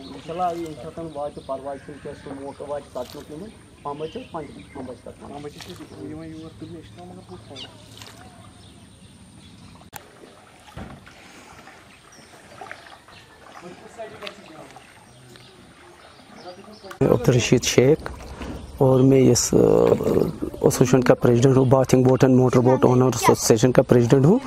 इंशाल्लाह ये इंशाल्लाह वाच परवाय छ के सो मोटो वाच तत्नो के में 5 बजे 5 बजे तक 5 बजे से ये यूर के लिए इतना मगर बहुत अब्दुल रशीद शेख और मैं इस एसोसिएशन का प्रेसिडेंट हूँ, bathing boat and motor boat owner association का प्रेसिडेंट हूँ।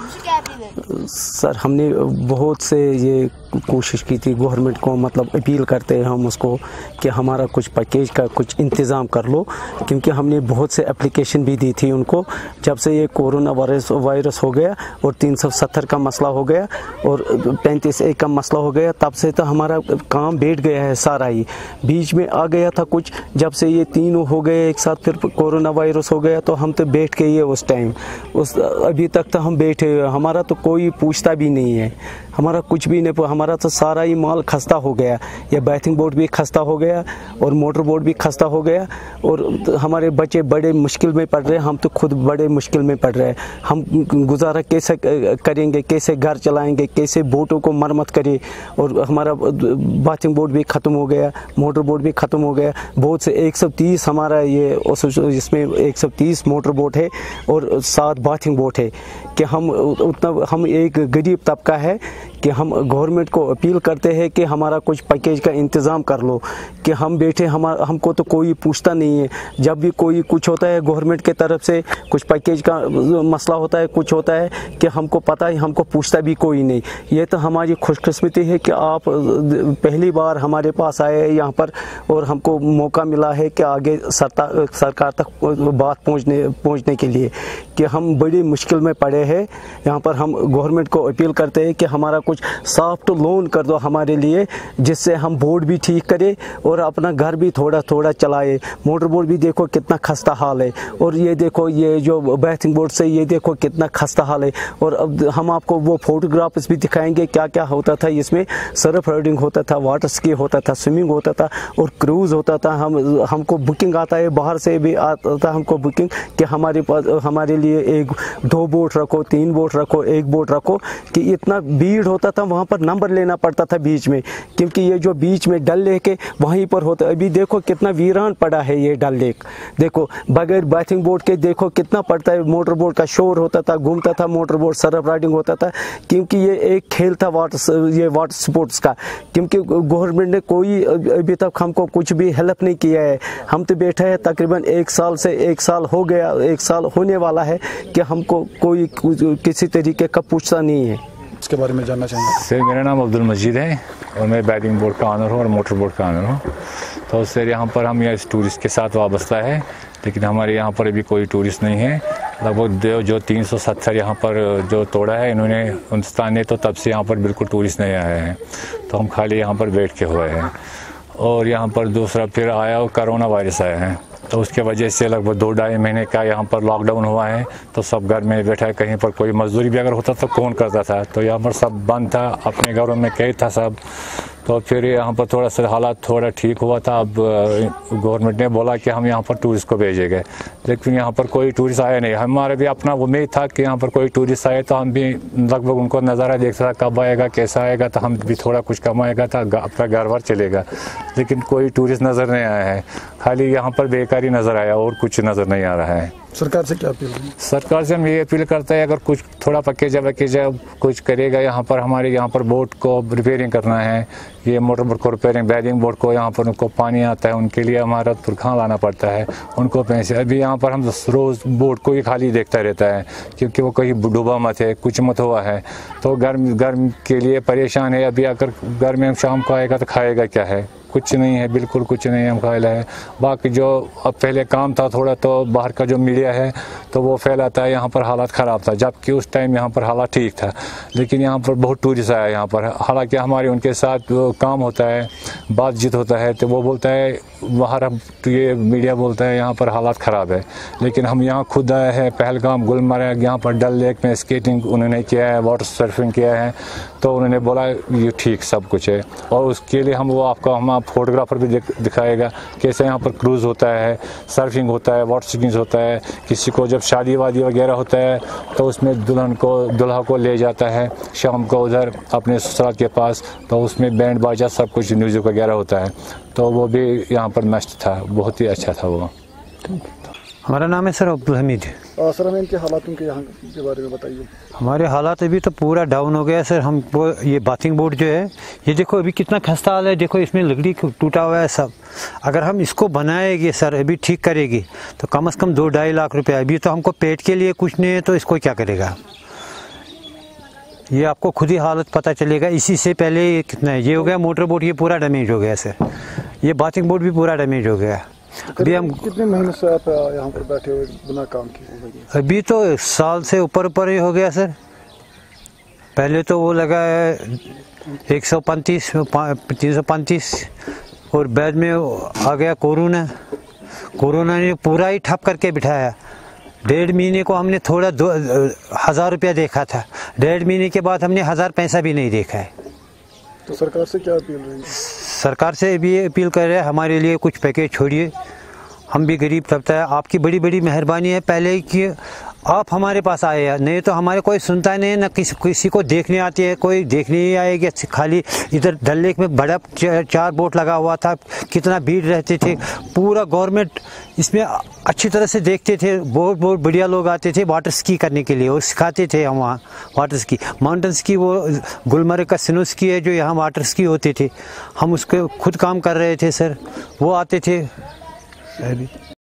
सर हमने बहुत से ये कोशिश की थी गवर्नमेंट को, मतलब अपील करते हैं हम उसको कि हमारा कुछ पैकेज का कुछ इंतज़ाम कर लो, क्योंकि हमने बहुत से एप्लीकेशन भी दी थी उनको। जब से ये कोरोना वायरस हो गया और 370 का मसला हो गया और 35A का मसला हो गया, तब से तो हमारा काम बैठ गया है सारा ही। बीच में आ गया था कुछ, जब से ये तीनों हो गए एक साथ, फिर कोरोना वायरस हो गया तो हम तो बैठ गए उस टाइम। अभी तक तो हम बैठे, हमारा तो कोई पूछता भी नहीं है, हमारा कुछ भी नहीं, हमारा तो सारा ही माल खस्ता हो गया। ये बाथिंग बोट भी खस्ता हो गया और मोटर बोट भी खस्ता हो गया और हमारे बच्चे बड़े मुश्किल में पड़ रहे हैं, हम तो खुद बड़े मुश्किल में पड़ रहे हैं। हम गुजारा कैसे करेंगे, कैसे घर चलाएंगे, कैसे बोटों को मरम्मत करें। और हमारा बाथिंग बोट भी ख़त्म हो गया, मोटर बोट भी ख़त्म हो गया। बहुत से 130 हमारा ये इसमें 130 मोटर बोट है और 7 बाथिंग बोट है कि हम एक गरीब तबका है कि हम गवर्नमेंट को अपील करते हैं कि हमारा कुछ पैकेज का इंतज़ाम कर लो कि हम बैठे, हमको तो कोई पूछता नहीं है। जब भी कोई कुछ होता है गवर्नमेंट के तरफ से, कुछ पैकेज का मसला होता है, कुछ होता है कि हमको पता है, हमको पूछता भी कोई नहीं। ये तो हमारी खुशकिस्मती है कि आप पहली बार हमारे पास आए हैं यहाँ पर और हमको मौका मिला है कि आगे सरकार तक बात पहुँचने के लिए, कि हम बड़ी मुश्किल में पड़े हैं। यहाँ पर हम गवर्नमेंट को अपील करते हैं कि हमारा कुछ सॉफ्ट लोन कर दो हमारे लिए, जिससे हम बोट भी ठीक करें और अपना घर भी थोड़ा थोड़ा चलाए। मोटर बोट भी देखो कितना खस्ता हाल है, और ये देखो ये जो बाथिंग बोट से ये देखो कितना खस्ता हाल है। और अब हम आपको वो फोटोग्राफ्स भी दिखाएंगे क्या क्या होता था इसमें। सर्फ राइडिंग होता था, वाटर स्की होता था, स्विमिंग होता था और क्रूज़ होता था। हमको बुकिंग आता है, बाहर से भी आता था हमको बुकिंग कि हमारे पास हमारे लिए 2 बोट रखो, 3 बोट रखो, 1 बोट रखो, कि इतना भीड़ होता था वहाँ पर, नंबर लेना पड़ता था बीच में, क्योंकि ये जो बीच में डल लेक है वहीं पर होता है। अभी देखो कितना वीरान पड़ा है ये डल लेक, देखो बगैर बाथिंग बोट के देखो कितना पड़ता है। मोटर बोट का शोर होता था, घूमता था मोटर बोट, सर्फ राइडिंग होता था, क्योंकि ये एक खेल था वाटर स्पोर्ट्स का। क्योंकि गवर्नमेंट ने कोई अभी तक हमको कुछ भी हेल्प नहीं किया है। हम तो बैठे हैं तकरीबन 1 साल हो गया, 1 साल होने वाला है कि हमको कोई किसी तरीके का पूछता नहीं है। इसके बारे में जानना चाहेंगे। सर मेरा नाम अब्दुल मजीद है और मैं बाथिंग बोट का ऑनर हूँ और मोटर बोट का ऑनर हूँ। तो सर यहाँ पर हम यहाँ टूरिस्ट के साथ वाबस्ता है, लेकिन हमारे यहाँ पर अभी कोई टूरिस्ट नहीं है। लगभग जो 370 यहाँ पर जो तोड़ा है इन्होंने, हिंदुस्तान ने, तो तब से यहाँ पर बिल्कुल टूरिस्ट नहीं आए हैं। तो हम खाली यहाँ पर बैठ के हुए हैं। और यहाँ पर दूसरा फिर आया और कोरोना वायरस आया है, तो उसके वजह से लगभग 2-2.5 महीने का यहाँ पर लॉकडाउन हुआ है। तो सब घर में बैठा है, कहीं पर कोई मजदूरी भी अगर होता तो कौन करता था। तो यहाँ पर सब बंद था, अपने घरों में कैद था सब। तो फिर यहाँ पर थोड़ा सा हालात थोड़ा ठीक हुआ था। अब गवर्नमेंट ने बोला कि हम यहाँ पर टूरिस्ट को भेजेंगे, लेकिन यहाँ पर कोई टूरिस्ट आया नहीं। हमारे भी अपना उम्मीद था कि यहाँ पर कोई टूरिस्ट आए तो हम भी लगभग उनको नज़ारा देखता था कब आएगा, कैसा आएगा, तो हम भी थोड़ा कुछ कमाएगा था, अपना घर वर चलेगा। लेकिन कोई टूरिस्ट नज़र नहीं आया है, खाली यहाँ पर बेकारी नज़र आया और कुछ नज़र नहीं आ रहा है। सरकार से क्या अपील है? सरकार से हम ये अपील करते हैं, अगर कुछ थोड़ा पक्केजा कुछ करेगा यहाँ पर, हमारे यहाँ पर बोट को रिपेयरिंग करना है, ये मोटर बोट को रिपेयरिंग, बैदिंग बोट को यहाँ पर उनको पानी आता है, उनके लिए हमारा तुरखान लाना पड़ता है, उनको पैसे। अभी यहाँ पर हम रोज़ बोट को ही खाली देखता रहता है, क्योंकि वो कहीं डूबा मत है, कुछ मत हुआ है, तो गर्म के लिए परेशान है। अभी अगर घर में शाम को आएगा तो खाएगा क्या है? कुछ नहीं है, बिल्कुल कुछ नहीं हम खाया है। बाकी जो अब पहले काम था थोड़ा, तो बाहर का जो मीडिया है तो वो फैलाता है यहाँ पर हालात ख़राब था, जबकि उस टाइम यहाँ पर हालात ठीक था। लेकिन यहाँ पर बहुत टूरिस्ट आया यहाँ पर, हालांकि हमारे उनके साथ काम होता है, बातचीत होता है, तो वो बोलता है बाहर, तो ये मीडिया बोलता है यहाँ पर हालात ख़राब है। लेकिन हम यहाँ खुद आए हैं, पहलगाम, गुलमर्ग, यहाँ पर डल लेक में स्केटिंग उन्होंने किया है, वाटर सर्फिंग किया है, तो उन्होंने बोला ये ठीक सब कुछ है। और उसके लिए हम फोटोग्राफर भी दिखाएगा कैसे यहाँ पर क्रूज़ होता है, सर्फिंग होता है, वाटर स्कीइंग होता है। किसी को जब शादी वादी वगैरह होता है तो उसमें दुल्हा को ले जाता है शाम को उधर अपने ससुराल के पास, तो उसमें बैंड बाजा सब कुछ म्यूज़िक वगैरह होता है, तो वो भी यहाँ पर मस्त था, बहुत ही अच्छा था वो। हमारा नाम है सर अब्दुल हमीद। सर हमें इनके हालातों के यहाँ के बारे में बताइए। हमारे हालात अभी तो पूरा डाउन हो गया सर। हमको ये बाथिंग बोर्ड जो है, ये देखो अभी कितना खस्ता हाल है, देखो इसमें लकड़ी टूटा हुआ है सब। अगर हम इसको बनाएंगे सर, अभी ठीक करेगी तो कम से कम 2-2.5 लाख रुपए। अभी तो हमको पेट के लिए कुछ नहीं है, तो इसको क्या करेगा? ये आपको खुद ही हालत पता चलेगा। इसी से पहले ये कितना है, ये हो गया मोटर बोट, ये पूरा डैमेज हो गया सर। ये बाथिंग बोर्ड भी पूरा डैमेज हो गया। अभी हम कितने महीने से आप यहाँ पर बैठे हुए बिना काम किए? अभी तो साल से ऊपर ही हो गया सर। पहले तो वो लगा है 335 और बाद में आ गया कोरोना ने पूरा ही ठप करके बिठाया। 1.5 महीने को हमने थोड़ा 1000 रुपया देखा था, 1.5 महीने के बाद हमने 1000 पैसा भी नहीं देखा है। तो सरकार से क्या अपील रहेगी? सरकार से भी अपील कर रहे हैं, हमारे लिए कुछ पैकेज छोड़िए, हम भी गरीब तबका है। आपकी बड़ी बड़ी मेहरबानी है पहले कि आप हमारे पास आए हैं, नहीं तो हमारे कोई सुनता नहीं, ना किसी को देखने आती है, कोई देखने ही आएगी। खाली इधर डल लेक में बड़ा 4 बोट लगा हुआ था, कितना भीड़ रहते थे। पूरा गवर्नमेंट इसमें अच्छी तरह से देखते थे, बहुत बढ़िया लोग आते थे वाटर स्की करने के लिए और सिखाते थे हम वहाँ वाटर स्की, माउंटेन स्की। वो गुलमर्ग का स्नो स्की है जो यहाँ वाटर स्की होते थे, हम उसके खुद काम कर रहे थे सर, वो आते थे।